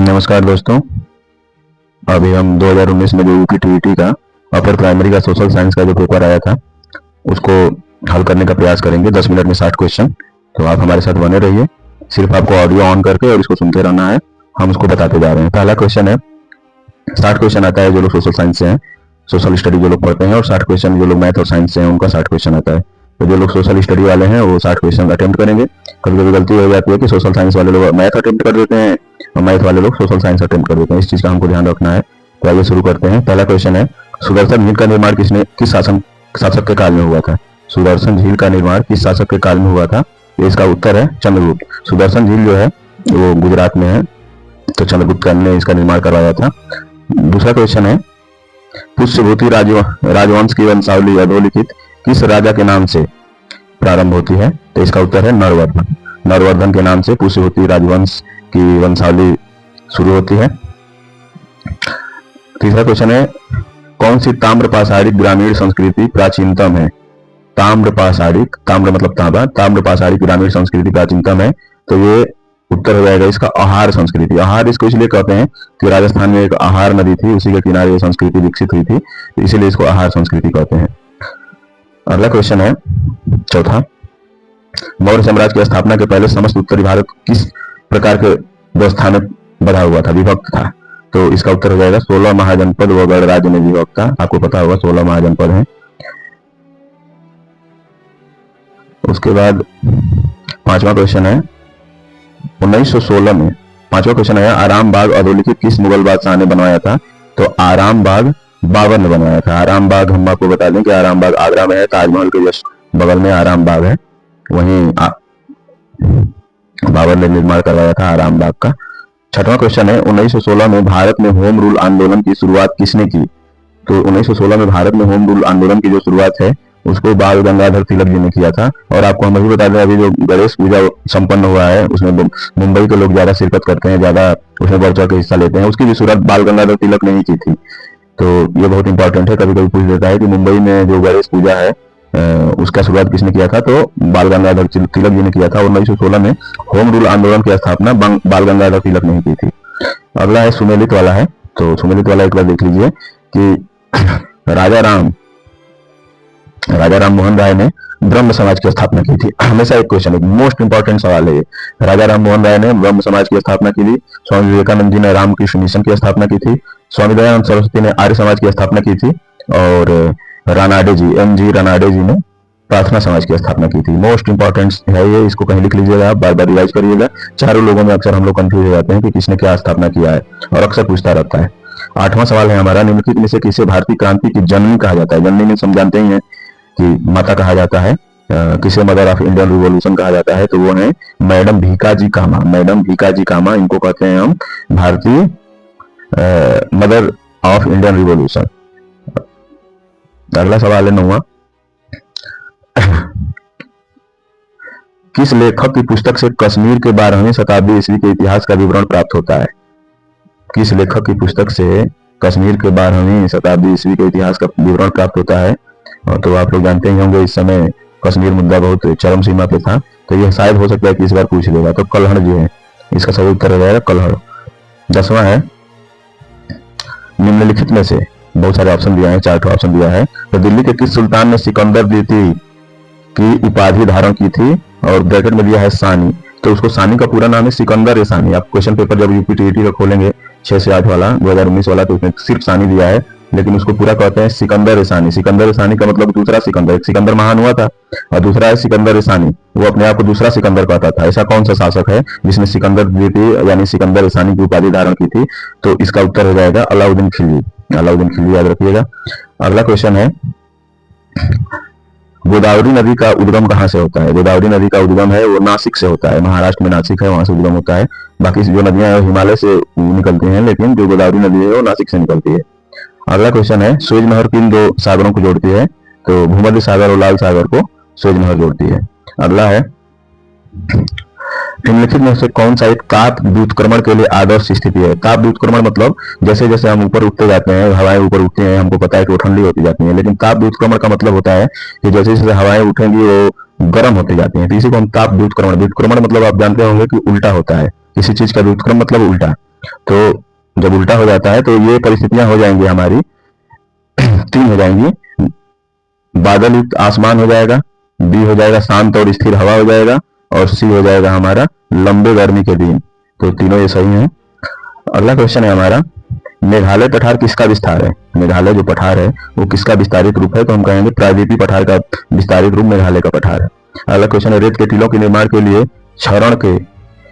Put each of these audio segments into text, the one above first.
नमस्कार दोस्तों। अभी हम 2019 में जो यूपीटीईटी का अपर प्राइमरी का सोशल साइंस का जो पेपर आया था उसको हल करने का प्रयास करेंगे। 10 मिनट में 60 क्वेश्चन। तो आप हमारे साथ बने रहिए। सिर्फ आपको ऑडियो ऑन करके और इसको सुनते रहना है। हम उसको बताते जा रहे हैं। पहला क्वेश्चन है, 60 क्वेश्चन आता है जो लोग सोशल साइंस से हैं, सोशल स्टडी जो लोग पढ़ते हैं, और 60 क्वेश्चन जो लोग मैथ और साइंस से हैं उनका 60 क्वेश्चन आता है। तो जो लोग सोशल स्टडी वाले हैं वो 60 क्वेश्चन अटेम्प्ट करेंगे। कभी कभी गलती हो जाती है कि सोशल साइंस वाले लोग मैथ अटेम्प्ट कर देते हैं और मैथ वाले लोग सोशल साइंस अटेम्प्ट कर देते हैं। इस चीज का हमको ध्यान रखना है। तो आइए शुरू करते हैं। पहला क्वेश्चन है, सुदर्शन झील का निर्माण किस शासक के काल में हुआ था? सुदर्शन झील का निर्माण किस शासक के काल में हुआ था? इसका उत्तर है चंद्रगुप्त। सुदर्शन झील जो है वो गुजरात में है, तो चंद्रगुप्त ने इसका निर्माण करवाया था। दूसरा क्वेश्चन है, पुष्यभूति राजवंश की वंशावली अधोलिखित किस राजा के नाम से प्रारंभ होती है? तो इसका उत्तर है नरवर्धन। नरवर्धन के नाम से पुष्यभूति राजवंश की वंशावली शुरू होती है। तीसरा क्वेश्चन है, कौन सी ताम्र पाषाणिक ग्रामीण संस्कृति प्राचीनतम है? ताम्र पाषाणिक, ताम्र मतलब तांबा, ताम्र पाषाणिक ग्रामीण संस्कृति प्राचीनतम है। तो ये उत्तर हो जाएगा इसका आहार संस्कृति। आहार इसको इसलिए कहते हैं कि राजस्थान में एक आहार नदी थी, उसी के किनारे ये संस्कृति विकसित हुई थी, इसीलिए इसको आहार संस्कृति कहते हैं। अगला क्वेश्चन है, चौथा, मौर्य साम्राज्य की स्थापना के पहले समस्त उत्तरी भारत किस प्रकार के व्यवस्था में बधा हुआ था, विभक्त था? तो इसका उत्तर हो जाएगा 16 महाजनपद व गणराज्य में विभक्त था। आपको पता होगा 16 महाजनपद हैं। उसके बाद पांचवा क्वेश्चन है, 1916 में पांचवा क्वेश्चन है, आराम बाग अधोलिखित किस मुगल बादशाह ने बनवाया था? तो आराम बाग बाबर ने बनवाया था। आराम बाग हम आपको बता दें कि आराम बाग आगरा में है, ताजमहल के जस्ट बगल में आराम बाग है, वहीं बाबर ने निर्माण करवाया था आराम बाग का। छठवां क्वेश्चन है, 1916 में भारत में होम रूल आंदोलन की शुरुआत किसने की? तो 1916 में भारत में होम रूल आंदोलन की जो शुरुआत है उसको बाल गंगाधर तिलक जी ने किया था। और आपको हम अभी बता दें, अभी जो गणेश पूजा संपन्न हुआ है उसमें मुंबई के लोग ज्यादा शिरकत करते हैं, ज्यादा उसमें बढ़ चढ़ के हिस्सा लेते हैं। उसकी भी शुरुआत बाल गंगाधर तिलक ने ही की थी। तो ये बहुत इंपॉर्टेंट है, कभी कभी पूछ देता है कि मुंबई में जो गणेश पूजा है उसका शुरुआत किसने किया था? तो बाल गंगाधर तिलक जी ने किया था। 1916 में होम रूल आंदोलन की स्थापना बाल गंगाधर तिलक ने ही की थी। अगला है सुमेलित वाला है। तो सुमेलित वाला एक बार देख लीजिए कि राजा राम मोहन राय ने ब्रह्म समाज की स्थापना की थी। हमेशा एक क्वेश्चन है, मोस्ट इंपॉर्टेंट सवाल है ये। राजा राम मोहन राय ने ब्रह्म समाज की स्थापना की थी। स्वामी विवेकानंद जी ने रामकृष्ण मिशन की स्थापना की थी। स्वामी दयानंद सरस्वती ने आर्य समाज की स्थापना की थी। और रानाडे जी, एम.जी. रानाडे जी ने प्रार्थना समाज की स्थापना की थी। मोस्ट इंपॉर्टेंट है ये, इसको कहीं लिख लीजिएगा, आप बार बार रिवाइज करिएगा। चारों लोगों में अक्सर हम लोग कंफ्यूज हो जाते हैं कि किसने क्या स्थापना किया है, और अक्सर पूछता रहता है। आठवां सवाल है हमारा, निम्नलिखित में से किसे भारतीय क्रांति की जननी कहा जाता है? जननी में हम जानते ही हैं कि माता कहा जाता है। किसे मदर ऑफ इंडियन रिवॉल्यूशन कहा जाता है? तो वो है मैडम भीकाजी कामा। मैडम भीकाजी कामा, इनको कहते हैं हम भारतीय मदर ऑफ इंडियन रिवॉल्यूशन। अगला सवाल है 9वां, किस लेखक की पुस्तक से कश्मीर के 12वीं शताब्दी ईस्वी के इतिहास का विवरण प्राप्त होता है? किस लेखक की पुस्तक से कश्मीर के 12वीं शताब्दी ईस्वी के इतिहास का विवरण प्राप्त होता है? तो आप लोग जानते ही होंगे इस समय कश्मीर मुद्दा बहुत चरम सीमा पे था, तो यह शायद हो सकता है कि इस बार पूछ लेगा। तो कल्हड़ जी है, इसका सही उत्तर हो जाएगा कल्हड़। 10वां है, निम्नलिखित में से, बहुत सारे ऑप्शन दिया है, 4 ऑप्शन दिया है, तो दिल्ली के किस सुल्तान ने सिकंदर द्वितीय की उपाधि धारण की थी? और ब्रैकेट में दिया है सानी। तो उसको सानी का पूरा नाम है सिकंदर ए सानी। आप क्वेश्चन पेपर जब यूपीटीईटी का खोलेंगे 6 से 8 वाला 2019 वाला, तो उसमें सिर्फ सानी दिया है, लेकिन उसको पूरा कहते हैं सिकंदर ए सानी। सिकंदर ए सानी का मतलब दूसरा सिकंदर। एक सिकंदर महान हुआ था और दूसरा है सिकंदर ए सानी, वो अपने आप को दूसरा सिकंदर कहता था। ऐसा कौन सा शासक है जिसने सिकंदर द्वितीय यानी सिकंदर ए सानी की उपाधि धारण की थी? तो इसका उत्तर हो जाएगा अलाउद्दीन खिलजी। अलाउद्दीन खिलजी याद रखिएगा। अगला क्वेश्चन है, गोदावरी नदी का उद्गम कहाँ से होता है? गोदावरी नदी का उद्गम है वो नासिक से होता है, महाराष्ट्र में नासिक है, वहां से उद्गम होता है। बाकी जो नदियां हैं हिमालय से निकलती हैं, लेकिन जो गोदावरी नदी है वो नासिक से निकलती है। अगला क्वेश्चन है, स्वेज नहर किन 2 सागरों को जोड़ती है? तो भूमध्य सागर और लाल सागर को स्वेज नहर जोड़ती है। अगला है, निम्नलिखित में से कौन सा एक ताप व्युत्क्रमण के लिए आदर्श स्थिति है? ताप व्युत्क्रमण मतलब जैसे जैसे हम ऊपर उठते जाते हैं, हवाएं ऊपर उठती हैं, हमको पता है कि वो ठंडी होती जाती हैं, लेकिन ताप व्युत्क्रमण का मतलब होता है कि जैसे जैसे हवाएं उठेंगी वो गर्म होती जाती हैं। तो इसी को हम ताप व्युत्क्रमण, व्युत्क्रमण मतलब आप जानते होंगे कि उल्टा होता है, किसी चीज का व्युत्क्रम मतलब उल्टा। तो जब उल्टा हो जाता है तो ये परिस्थितियां हो जाएंगी हमारी, 3 हो जाएंगी। बादल युक्त आसमान हो जाएगा, बी हो जाएगा शांत और स्थिर हवा हो जाएगा, और सी हो जाएगा हमारा लंबे गर्मी के दिन। तो तीनों ये सही है। अगला क्वेश्चन है हमारा, मेघालय पठार किसका विस्तार है? मेघालय जो पठार है वो किसका विस्तारित रूप है? तो हम कहेंगे प्रायद्वीपीय पठार का विस्तारित रूप मेघालय का पठार है। अगला क्वेश्चन है, रेत के टीलों के निर्माण के लिए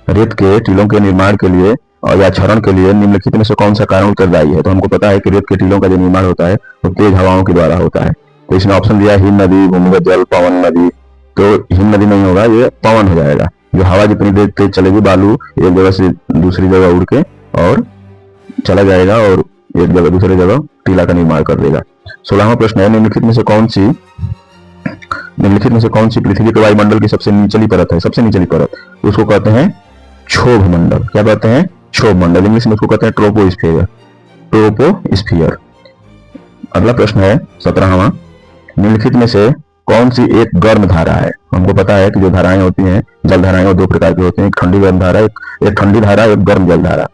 रेत के टीलों के निर्माण के लिए और या क्षरण के लिए निम्नलिखित में से कौन सा कारण उत्तरदायी है? तो हमको पता है कि रेत के टीलों का जो निर्माण होता है वो तेज हवाओं के द्वारा होता है। तो इसमें ऑप्शन दिया हिम नदी, भूमिगत जल, पवन नदी। तो हिम नदी नहीं होगा, ये पवन हो जाएगा। जो हवा जितनी देर तेज चलेगी, बालू एक जगह से दूसरी जगह उड़ के और चला जाएगा और एक जगह दूसरी जगह टीला का निर्माण कर देगा। 16वां प्रश्न है, निम्नलिखित में से कौन सी पृथ्वी के वायुमंडल की सबसे निचली परत है? सबसे निचली परत उसको कहते हैं क्षोभ मंडल। क्या कहते हैं? क्षोभ मंडल। इंग्लिश में उसको कहते हैं ट्रोपोस्फियर। अगला प्रश्न है 17वां, निम्नलिखित में से कौन सी एक गर्म धारा है? हमको पता है कि जो धाराएं होती हैं, जल धाराएं, वो 2 प्रकार की होती हैं, एक ठंडी गर्म धारा, एक ठंडी धारा, एक गर्म जल धारा।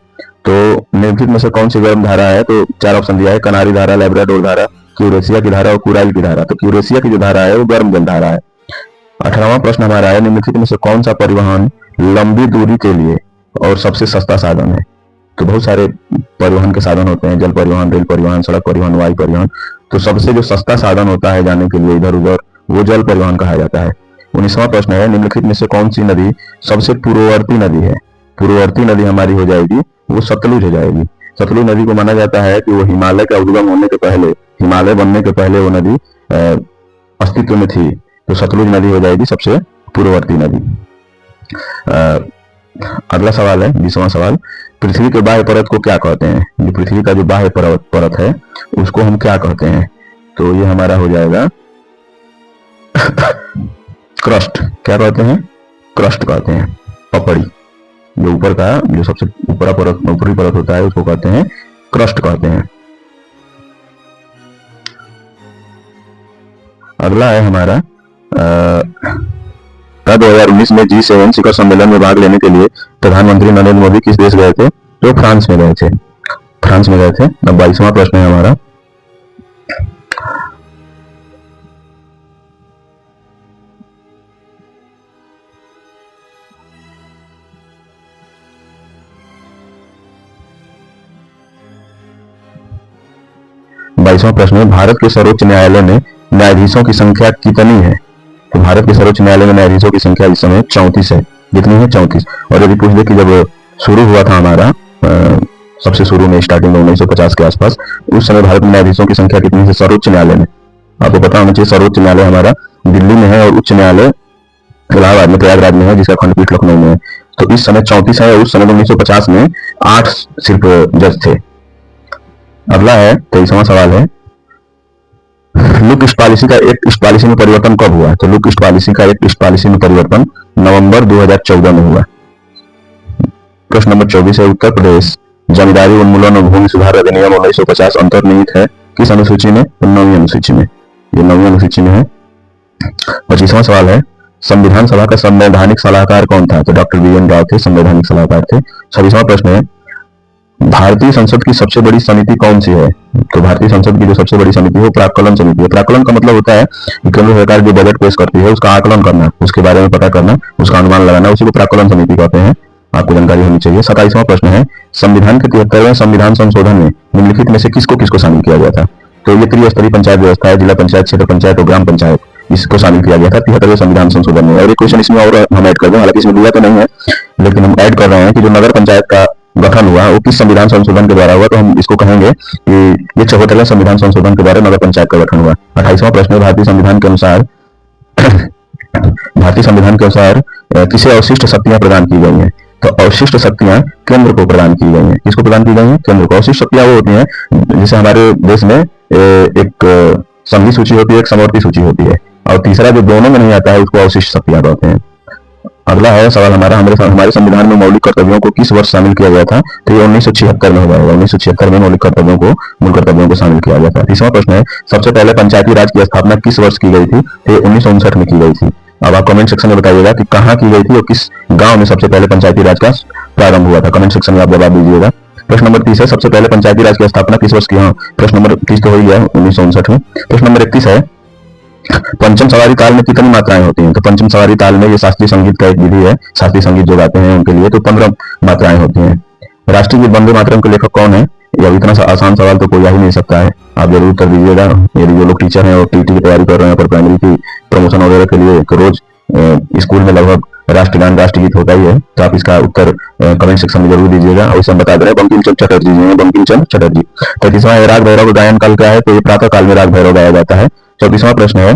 तो निम्नलिखित में से कौन सी गर्म धारा है? तो 4 ऑप्शन दिया है, कनारी धारा, लैब्राडोर धारा, क्यूरेशिया की धारा और कुराइल की धारा। तो क्यूरेशिया की जो धारा है वो गर्म जल धारा है। 18वां प्रश्न हमारा है, निम्नलिखित में से कौन सा परिवहन लंबी दूरी के लिए और सबसे सस्ता साधन है? तो बहुत सारे परिवहन के साधन होते हैं, जल परिवहन, रेल परिवहन, सड़क परिवहन, वायु परिवहन। तो सबसे जो सस्ता साधन होता है जाने के लिए इधर उधर, वो जल परिवहन कहा जाता है। 19वां प्रश्न है, निम्नलिखित में से कौन सी नदी सबसे पूर्ववर्ती नदी है? पूर्ववर्ती नदी हमारी हो जाएगी वो सतलुज हो जाएगी। सतलुज नदी को माना जाता है कि वो हिमालय का उद्गम होने के पहले, हिमालय बनने के पहले वो नदी अस्तित्व में थी। तो सतलुज नदी हो जाएगी सबसे पूर्ववर्ती नदी। अगला सवाल है 20वां सवाल, पृथ्वी के बाह्य परत को क्या कहते हैं? जो पृथ्वी का जो बाह्य परत है उसको हम क्या कहते हैं? तो ये हमारा हो जाएगा क्रस्ट। क्या कहते हैं? क्रस्ट कहते हैं, पपड़ी। जो ऊपर का जो सबसे ऊपरी परत होता है उसको कहते हैं क्रस्ट कहते हैं। अगला है हमारा 2019 में G7 शिखर सम्मेलन में भाग लेने के लिए प्रधानमंत्री नरेंद्र मोदी किस देश गए थे? तो फ्रांस में गए थे। अब 22वां प्रश्न है हमारा, भारत के सर्वोच्च न्यायालय में न्यायाधीशों की संख्या कितनी है? तो भारत के सर्वोच्च न्यायालय में न्यायाधीशों की संख्या इस समय 34 है। कितनी है? 34। और यदि पूछ दे कि जब शुरू हुआ था हमारा सबसे शुरू में स्टार्टिंग में 1950 के आसपास, उस समय भारत में न्यायाधीशों की संख्या कितनी है सर्वोच्च न्यायालय में? आपको पता होना चाहिए सर्वोच्च न्यायालय हमारा दिल्ली में है और उच्च न्यायालय इलाहाबाद में, प्रयागराज में है, जिसका खंडपीठ लखनऊ में है। तो इस समय 34 है और उस समय 1950 में 8 सिर्फ जज थे। अगला है 23वां सवाल है, लुक ईस्ट पॉलिसी का एक्ट ईस्ट पॉलिसी में परिवर्तन कब हुआ? तो लुक ईस्ट पॉलिसी का एक्ट ईस्ट पॉलिसी में परिवर्तन नवंबर 2014 में हुआ। प्रश्न नंबर 24 है, उत्तर प्रदेश जमींदारी उन्मूलन और भूमि सुधार अधिनियम 1950 अंतर्निहित है किस अनुसूची में? 9वीं अनुसूची में। ये 9वीं अनुसूची में है। 25वां सवाल है, संविधान सभा का संवैधानिक सलाहकार कौन था? तो डॉक्टर बी एन राव थे, संवैधानिक सलाहकार थे। 26वां प्रश्न है, भारतीय संसद की सबसे बड़ी समिति कौन सी है? तो भारतीय संसद की जो सबसे बड़ी समिति है वो प्राक्कलन समिति है। प्राक्कलन का मतलब होता है कि केंद्र सरकार जो बजट पेश करती है उसका आकलन करना, उसके बारे में पता करना, उसका अनुमान लगाना, उसी को प्राक्कलन समिति कहते हैं। आपको जानकारी होनी चाहिए। 27वां प्रश्न है, संविधान के 73वें संविधान संशोधन में निम्नलिखित में से किसको किसको शामिल किया गया था? तो ये त्रिस्तरीय पंचायत व्यवस्था है, जिला पंचायत, क्षेत्र पंचायत और ग्राम पंचायत, इसको शामिल किया गया था 73वें संविधान संशोधन में। और एक क्वेश्चन इसमें और हम ऐड कर दें, हालांकि इसमें दिया तो नहीं है लेकिन हम ऐड कर रहे हैं कि जो नगर पंचायत का गठन हुआ वो किस संविधान संशोधन के द्वारा हुआ? तो हम इसको कहेंगे कि ये 74वें संविधान संशोधन के द्वारा नगर पंचायत का गठन हुआ। 28वां प्रश्न, भारतीय संविधान के अनुसार किसे अवशिष्ट शक्तियां प्रदान की गई हैं? तो अवशिष्ट शक्तियां केंद्र को प्रदान की गई हैं। किसको प्रदान की गई हैं? केंद्र को। अवशिष्ट शक्तियां वो होती हैं जैसे हमारे देश में एक संधि सूची होती है, एक समवर्ती सूची होती है, और तीसरा जो दोनों में नहीं आता है उसको अवशिष्ट शक्तियां कहते हैं। अगला है सवाल हमारा, हमारे संविधान में मौलिक कर्तव्यों को किस वर्ष शामिल किया गया था? तो ये 1976 में हो जाएगा। 1976 में मौलिक कर्तव्यों को शामिल किया गया था। 30वां प्रश्न है, सबसे पहले पंचायती राज की स्थापना किस वर्ष की गई थी? तो 1959 में की गई थी। अब आप कमेंट सेक्शन में बताइएगा कि कहाँ की गई थी और किस गांव में सबसे पहले पंचायती राज का प्रारंभ हुआ था। कमेंट सेक्शन में आप जवाब दीजिएगा। प्रश्न नंबर 30 है, सबसे पहले पंचायती राज की स्थापना किस वर्ष की? हाँ, प्रश्न नंबर 30 तो हो ही गया 1959 में। प्रश्न नंबर 31 है, पंचम सवारी ताल में कितनी मात्राएं होती हैं? तो पंचम सवारी ताल में, ये शास्त्रीय संगीत का एक विधि है, शास्त्रीय संगीत जो गाते हैं उनके लिए, तो 15 मात्राएं होती हैं। राष्ट्रीय गीत वंदे मातरम के लेखक कौन है? या इतना आसान सवाल तो कोई आ ही नहीं सकता है, आप जरूर उत्तर दीजिएगा। यदि जो लोग टीचर हैं और टीटी की तैयारी कर रहे हैं पर प्राइमरी की प्रमोशन वगैरह के लिए, तो रोज स्कूल में लगभग राष्ट्रगान राष्ट्रगीत होता ही है, तो आप इसका उत्तर कमेंट सेक्शन में जरूर दीजिएगा। और इसे हम बता दे रहे हैं, बंकिम चंद्र चटर्जी जी हैं, बंकिम चंद्र चटर्जी। 33वां है, राग भैरव का गायन काल क्या है? तो ये प्रातः काल में राग भैरव गाया जाता है। 34वां प्रश्न है,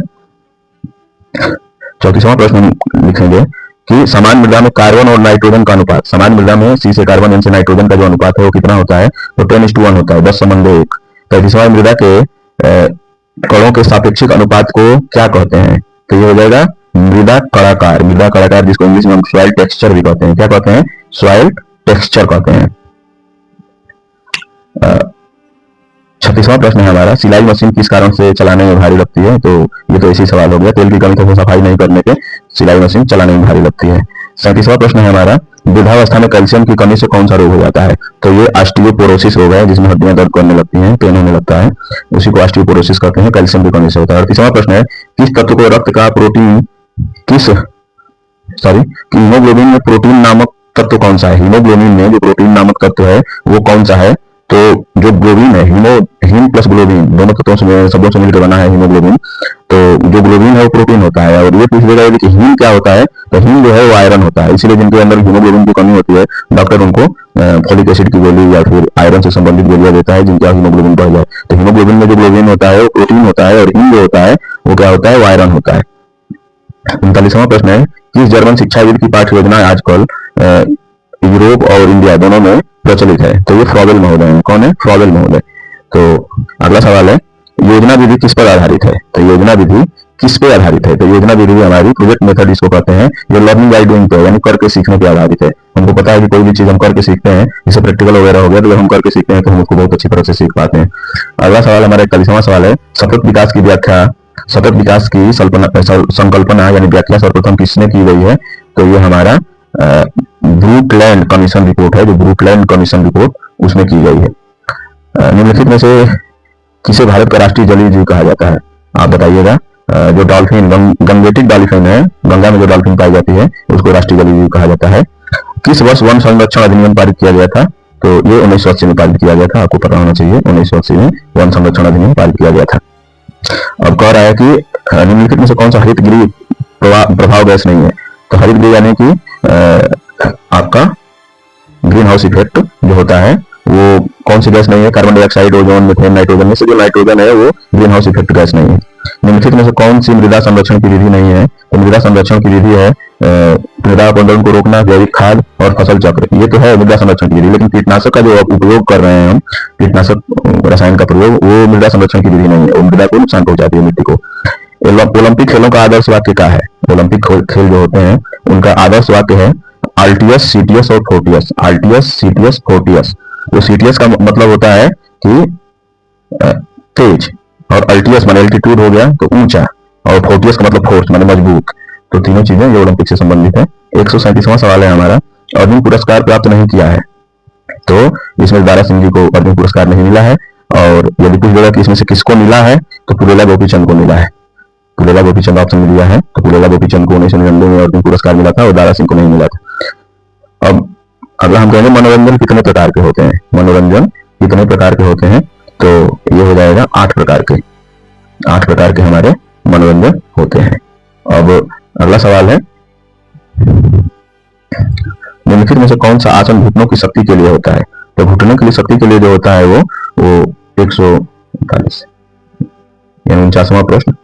34वां प्रश्न लिखेंगे कि समान मृदा में कार्बन और नाइट्रोजन का अनुपात, समान मृदा में सी से कार्बन, एन से नाइट्रोजन का जो अनुपात है वो कितना होता है? तो 10:1 होता है, 10:1। 35वां, मृदा के कणों के सापेक्षिक अनुपात को क्या कहते हैं? तो ये हो जाएगा मृदा कणाकार, मृदा कणाकार, जिसको इंग्लिश में हम सॉइल टेक्सचर भी कहते हैं। क्या कहते हैं? सॉइल टेक्सचर कहते हैं। 36वां प्रश्न है हमारा, सिलाई मशीन किस कारण से चलाने में भारी लगती है? तो ये तो इसी सवाल हो गया, तेल की कमी से सफाई नहीं करने के सिलाई मशीन चलाने में भारी लगती है। 37वां प्रश्न है हमारा, वृद्धावस्था में कैल्शियम की कमी से कौन सा रोग हो जाता है? तो ये ऑस्टियोपोरोसिस रोग है, जिसमें हड्डियां दर्द करने लगती हैं, पेन होने लगता है, उसी को ऑस्टियोपोरोसिस कहते हैं, कैल्शियम की कमी से होता है। 38वां प्रश्न है, किस तत्व को रक्त का प्रोटीन हीमोग्लोबिन में प्रोटीन नामक तत्व कौन सा है? हीमोग्लोबिन में जो प्रोटीन नामक तत्व है वो कौन सा है? तो जो ग्लोबिन है, हीम प्लस ग्लोबिन दोनों तत्वों से शब्दों से मिलकर बना है हीमोग्लोबिन। तो जो ग्लोबिन है वो प्रोटीन होता है। और ये पूछ लेगा कि हीम क्या होता है? तो हीम जो है वो आयरन होता है। इसीलिए जिनके अंदर हीमोग्लोबिन की कमी होती है, डॉक्टर उनको फोलिक एसिड की गोली या फिर आयरन से संबंधित गोलियां देता है, जिनका हीमोग्लोबिन बढ़ जाए। तो हीमोग्लोबिन में जो ग्लोबिन होता है वो प्रोटीन होता है, और हीम जो होता है वो क्या होता है? वो आयरन होता है। 39वां प्रश्न है, किस जर्मन शिक्षाविद की पाठ्य योजना आजकल यूरोप और इंडिया दोनों में प्रचलित है? तो ये फ्रॉबेल महोदय हैं। कौन है? फ्रॉबेल महोदय। तो अगला सवाल है, योजना विधि किस पर आधारित है? तो योजना विधि किस पे आधारित है? तो योजना विधि हमारी प्रोजेक्ट मेथड इसको कहते हैं, ये लर्निंग बाय डूइंग पे, यानी करके सीखने पे आधारित है। हमको पता है कि कोई भी चीज हम करके सीखते हैं, जैसे प्रैक्टिकल वगैरह हो गया, तो जब हम करके सीखते हैं तो हम उसको बहुत अच्छी तरह से सीख पाते हैं। अगला सवाल हमारा 41वां सवाल है, सतत विकास की व्याख्या, सतत विकास की संकल्पना यानी व्याख्या सर्वप्रथम किसने की गई है? तो ये हमारा ब्रूकलैंड कमीशन रिपोर्ट है, जो ब्रूकलैंड कमीशन रिपोर्ट उसमें की गई है। निम्नलिखित में से किसे भारत का राष्ट्रीय जलीय जीव कहा जाता है? आप बताइएगा। जो डॉल्फिन, गंगेटिक डॉल्फिन है, गंगा में जो डॉल्फिन पाई जाती है उसको राष्ट्रीय जलीय जीव कहा जाता है। किस वर्ष वन संरक्षण अधिनियम पारित किया गया था? तो ये 1980 में पारित किया गया था, आपको पता होना चाहिए। 1980 में वन संरक्षण अधिनियम पारित किया गया था। अब कह रहा है कि निम्नलिखित में से कौन सा हरित गृह प्रभाव गैस नहीं है? तो हरित गृह यानी कि आपका ग्रीन हाउस इफेक्ट जो होता है वो कौन सी गैस नहीं है? Carbon dioxide, ozone, methane, nitrogen में से जो नाइट्रोजन है वो ग्रीन हाउस इफेक्ट गैस नहीं है। निम्नलिखित में से कौन सी मृदा संरक्षण की विधि नहीं है? तो मृदा संरक्षण की विधि है मृदा अपरदन को रोकना, जैविक खाद और फसल चक्र, ये तो है मृदा संरक्षण की विधि। लेकिन कीटनाशक का जो उपयोग कर रहे हैं हम, कीटनाशक रसायन का प्रयोग, वो मृदा संरक्षण की विधि नहीं है, वो मृदा को नुकसान पहुंचाती है, मिट्टी को। ओलंपिक खेलों का आदर्श वाक्य क्या है? ओलंपिक खेल जो होते हैं उनका आदर्श वाक्य है आल्टियस, सीटियस और फोर्टियस। आल्टियस, सीटियस, फोर्टियस। तो सीटियस का मतलब होता है कि तेज, और अल्टियस माने एल्टीट्यूड हो गया तो ऊंचा, और फोर्टियस का मतलब फोर्स माने मजबूत। तो तीनों चीजें ये ओलंपिक से संबंधित है। 137वां सवाल है हमारा, अर्जुन पुरस्कार प्राप्त नहीं किया है? तो इसमें दारा सिंह जी को अर्जुन पुरस्कार नहीं मिला है। और यदि पूछ देगा कि इसमें से किसको मिला है, तो पुलेला गोपीचंद को मिला है। पुलेला गोपीचंद ऑप्शन में दिया है, तो पुलेला गोपीचंद को 1999 में अर्जुन पुरस्कार मिला था और दारा सिंह को नहीं मिला था। अब अगला हम कहेंगे मनोरंजन कितने प्रकार के होते हैं? मनोरंजन कितने प्रकार के होते हैं? तो ये हो जाएगा 8 प्रकार के। 8 प्रकार के हमारे मनोरंजन होते हैं। अब अगला सवाल है, निम्नलिखित में से कौन सा आसन घुटनों की शक्ति के लिए होता है? तो घुटनों के लिए शक्ति के लिए जो होता है वो 139 यानी 49वां प्रश्न।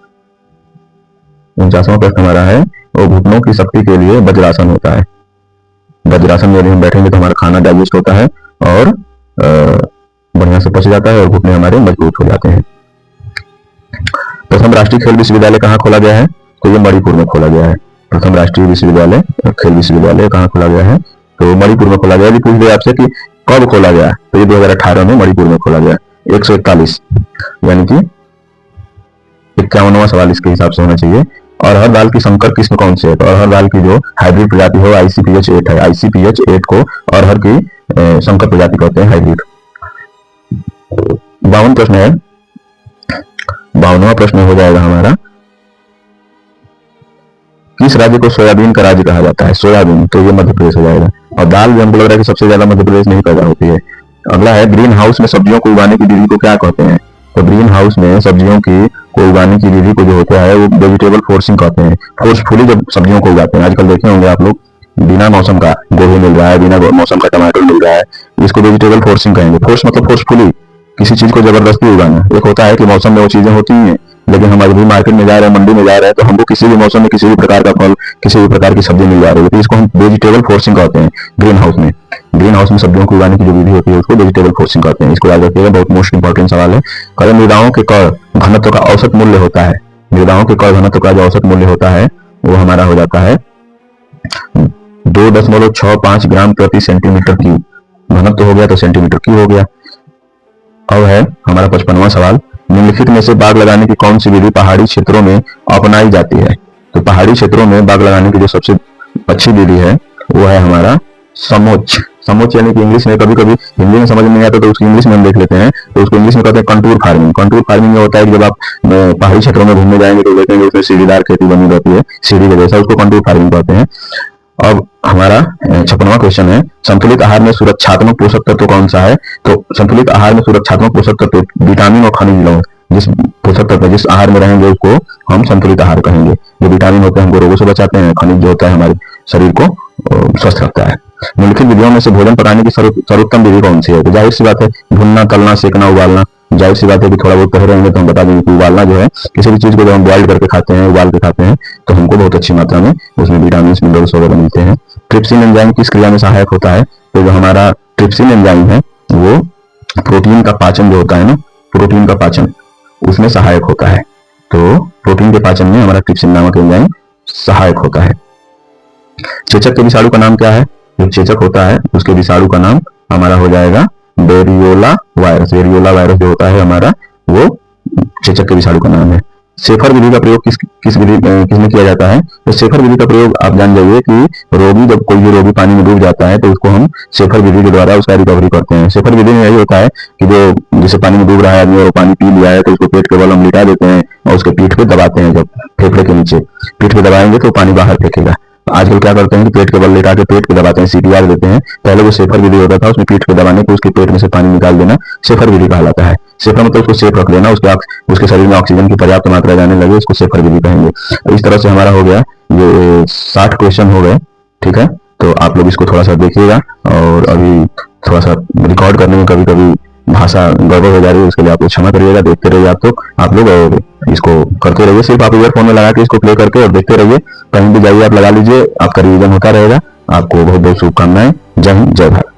49वां प्रश्न हमारा है, वो घुटनों की शक्ति के लिए वज्रासन होता है। वज्रासन में यदि हम बैठेंगे तो हमारा खाना डाइजेस्ट होता है और बढ़िया से पच जाता है और घुटने हमारे मजबूत हो जाते हैं। प्रथम राष्ट्रीय खेल विश्वविद्यालय कहाँ खोला गया है? तो ये मणिपुर में खोला गया है। प्रथम राष्ट्रीय विश्वविद्यालय, खेल विश्वविद्यालय कहाँ खोला गया है? तो मणिपुर में खोला गया। यदि पूछ दे आपसे कि कब खोला गया, तो ये 2018 में मणिपुर में खोला गया। 141 यानी कि 51वां सवाल इसके हिसाब से होना चाहिए। अरहर दाल की संकर किस्म कौन सी है? तो अरहर दाल की जो हाइब्रिड प्रजाति है वो ICPH8 है। ICPH8 को अरहर की संकर प्रजाति कहते हैं, हाइब्रिड। 52 प्रश्न है, 52वां प्रश्न हो जाएगा हमारा, किस राज्य को सोयाबीन का राज्य कहा जाता है? सोयाबीन, तो ये मध्य प्रदेश हो जाएगा। और दाल भी हमको लग रहा है कि सबसे ज्यादा मध्य प्रदेश में ही पैदा होती है। अगला है, ग्रीन हाउस में सब्जियों को उगाने की विधि को क्या कहते हैं? तो ग्रीन हाउस में सब्जियों की को उगाने की विधि को जो होता है वो वेजिटेबल फोर्सिंग कहते हैं। फोर्सफुली जब सब्जियों को उगाते हैं, आजकल देखे होंगे आप लोग, बिना मौसम का गोभी मिल रहा है, बिना मौसम का टमाटर मिल रहा है, इसको वेजिटेबल फोर्सिंग कहेंगे। फोर्स मतलब फोर्सफुली किसी चीज को जबरदस्ती उगाना। एक होता है कि मौसम में वो चीजें होती हैं, लेकिन हम अभी मार्केट में जा रहे हैं, मंडी में जा रहे हैं, तो हमको किसी भी मौसम में किसी भी प्रकार का फल, किसी भी प्रकार की सब्जी मिल जा रही है, तो इसको हम वेजिटेबल फोर्सिंग कहते हैं। ग्रीन हाउस में सब्जियों को उगाने की जो विधि होती है उसको वेजिटेबल फोर्सिंग कहते हैं। इसको याद रखिएगा, बहुत मोस्ट इंपॉर्टेंट सवाल है। कल मृदाओं के कण घनत्व का औसत मूल्य होता है, मृदाओं के कण घनत्व का जो औसत मूल्य होता है वो हमारा हो जाता है 2.65 ग्राम प्रति सेंटीमीटर क्यूब। घनत्व हो गया तो सेंटीमीटर क्यूब हो गया। अब है हमारा 55वां सवाल, निम्नलिखित में से बाग लगाने की कौन सी विधि पहाड़ी क्षेत्रों में अपनाई जाती है? तो पहाड़ी क्षेत्रों में बाग लगाने की जो सबसे अच्छी विधि है वो है हमारा समोच्च। समोच्च यानी कि इंग्लिश में, कभी कभी हिंदी में समझ में नहीं आता तो उसकी इंग्लिश में हम देख लेते हैं, तो उसको इंग्लिश में कहते हैं कंटूर फार्मिंग। कंटूर फार्मिंग में होता है कि जब आप पहाड़ी क्षेत्रों में घूमने जाएंगे तो देखेंगे उसमें सीढ़ीदार खेती बनी रहती है, सीढ़ी के जैसा, उसको कंटूर फार्मिंग कहते हैं। अब हमारा 56वां क्वेश्चन है, संतुलित आहार में सुरक्षात्मक पोषक तत्व कौन सा है? तो संतुलित आहार में सुरक्षात्मक पोषक तत्व विटामिन और खनिज लवण, जिस पोषक तत्व जिस आहार में रहेंगे उसको हम संतुलित आहार कहेंगे। जो विटामिन होते हैं हमको रोगों से बचाते हैं, खनिज जो होता है हमारे शरीर को स्वस्थ रखता है। निम्नलिखित विधियों में से भोजन पकाने की सर्वोत्तम विधि कौन सी है? तो जाहिर सी बात है, भुनना, तलना, सेकना, उबालना। जाहिर सी बात है कि थोड़ा बहुत कह रहेंगे तो हम बता देंगे कि उबालना जो है, किसी भी चीज को जब हम बॉइल करके खाते हैं, उबाल के खाते हैं, तो हमको बहुत अच्छी मात्रा में उसमें विटामिन मिनरल्स वगैरह मिलते हैं। ट्रिप्सिन एंजाइम किस क्रिया में सहायक होता है? तो जो हमारा ट्रिप्सिन एंजाइम है वो प्रोटीन का पाचन जो होता है ना, प्रोटीन का पाचन उसमें सहायक होता है। तो प्रोटीन के पाचन में हमारा ट्रिप्सिन नामक एंजाइम सहायक होता है। चेचक के विषाणु का नाम क्या है? जो चेचक होता है उसके विषाणु का नाम हमारा हो जाएगा वेरियोला वायरस। वेरियोला वायरस जो होता है हमारा वो चेचक के विषाणु का नाम है। सेफर विधि का प्रयोग किसमें किया जाता है? तो सेफर विधि का प्रयोग आप जान जाइए कि रोगी, जब कोई भी रोगी पानी में डूब जाता है तो उसको हम सेफर विधि के द्वारा उसका रिकवरी करते हैं। सेफर विधि में यही होता है कि जो जैसे पानी में डूब रहा है आदमी और पानी पी लिया है तो उसको पेट के बल हम लिटा देते हैं और उसके पीठ पे दबाते हैं। जब फेफड़े के नीचे पीठ पे दबाएंगे तो पानी बाहर फेंकेगा। आजकल क्या करते हैं कि पेट के बल लेटा के पेट पे दबाते हैं, CPR देते हैं। पहले वो सेफर विधि होता था, उसमें पीठ पे दबाने को उसके पेट में से पानी निकाल देना सेफर विधि कहलाता है। सेफर मतलब उसको सेफ रख लेना, उसके शरीर में ऑक्सीजन की पर्याप्त मात्रा जाने लगे, उसको सेफर विधि कहेंगे। इस तरह से हमारा हो गया ये 60 क्वेश्चन हो गए। ठीक है, तो आप लोग इसको थोड़ा सा देखिएगा, और अभी थोड़ा सा रिकॉर्ड करने में कभी कभी भाषा गड़बड़ हो जा रही है, उसके लिए आप लोग क्षमा करिएगा। देखते रहिए आप लोग और इसको करते रहिए। सिर्फ आप ईयरफोन में लगा के इसको प्ले करके और देखते रहिए। कहीं भी जाइए आप लगा लीजिए, आपका रिवीजन होता रहेगा। आपको बहुत बहुत शुभकामनाएं। जय हिंद, जय भारत।